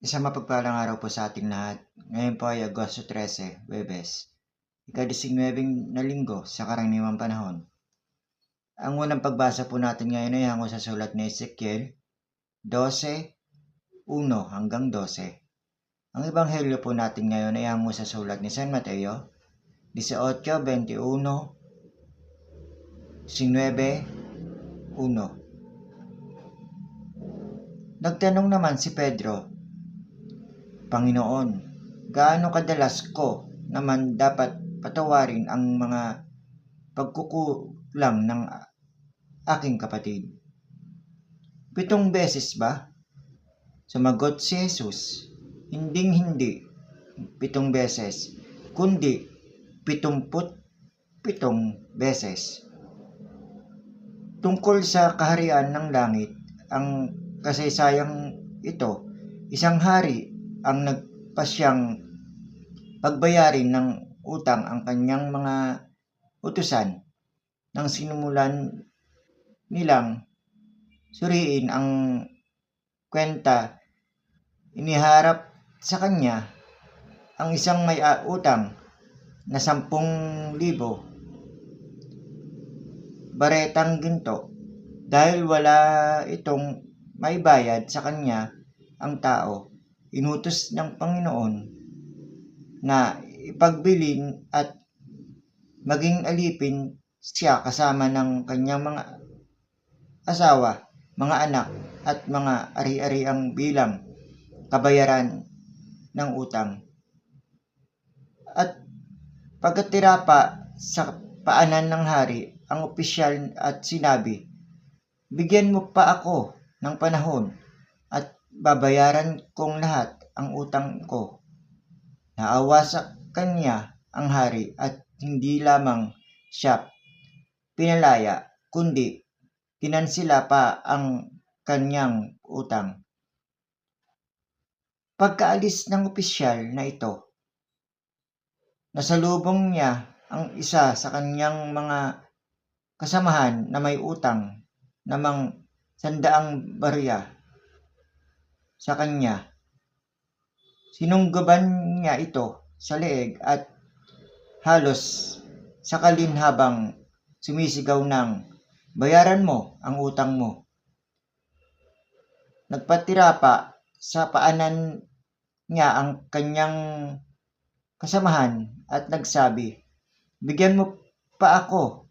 Isang mapagpalang araw po sa ating lahat. Ngayon po ay Agosto 13, Huwebes, ika-19 na linggo sa karaniwang panahon. Ang unang pagbasa po natin ngayon ay hango sa sulat ni Ezekiel 12:1 hanggang 12. Ang ebanghelyo po natin ngayon ay hango sa sulat ni San Mateo 18:21, 19:1. Nagtanong naman si Pedro, "Panginoon, gaano kadalas ko naman dapat patawarin ang mga pagkukulang ng aking kapatid? 7 beses ba?" Sumagot si Jesus, "Hinding-hindi 7 beses, kundi 77 beses." Tungkol sa kaharian ng langit, ang kasaysayang ito, isang hari ang nagpasyang pagbayarin ng utang ang kanyang mga utusan. Nang sinimulan nilang suriin ang kwenta, iniharap sa kanya ang isang may utang na 10,000 baretang ginto. Dahil wala itong maibayad sa kanya ang tao, inutos ng Panginoon na ipagbilin at maging alipin siya kasama ng kanyang mga asawa, mga anak at mga ari-ariang bilang kabayaran ng utang. At pagkatira pa sa paanan ng hari ang opisyal at sinabi, "Bigyan mo pa ako ng panahon at babayaran kong lahat ang utang ko." Naawa sa kanya ang hari at hindi lamang siya pinalaya, kundi kinansila pa ang kanyang utang. Pagkaalis ng opisyal na ito, nasalubong niya ang isa sa kanyang mga kasamahan na may utang namang 100 barya sa kanya. Sinunggaban niya ito sa leeg at halos sakalin habang sumisigaw ng, "Bayaran mo ang utang mo." Nagpatira pa sa paanan niya ang kanyang kasamahan at nagsabi, "Bigyan mo pa ako